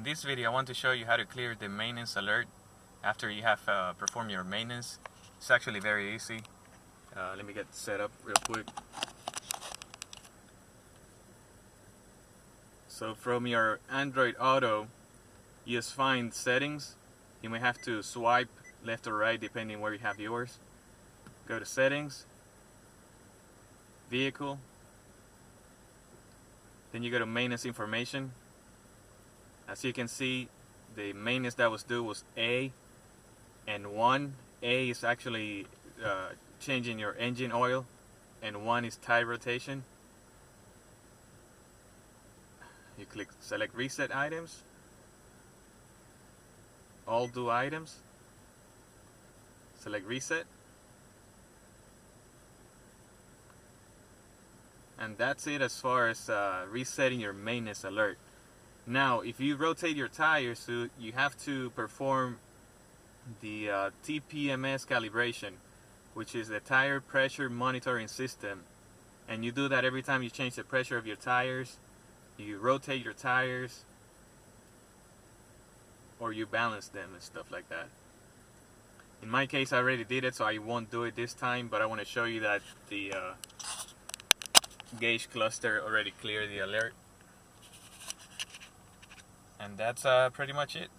this video I want to show you how to clear the maintenance alert after you have performed your maintenance. It's actually very easy. Let me get set up real quick. So from your Android Auto, you just find settings. You may have to swipe left or right depending where you have yours. Go to settings, vehicle, then you go to maintenance information. As you can see, the maintenance that was due was A and 1. A is actually changing your engine oil, and 1 is tire rotation. You click select reset items, all due items, select reset, and that's it as far as resetting your maintenance alert. Now if you rotate your tires, so you have to perform the TPMS calibration, which is the tire pressure monitoring system, and you do that every time you change the pressure of your tires, you rotate your tires, or you balance them and stuff like that. In my case, I already did it, so I won't do it this time, but I want to show you that the gauge cluster already cleared the alert. And that's pretty much it.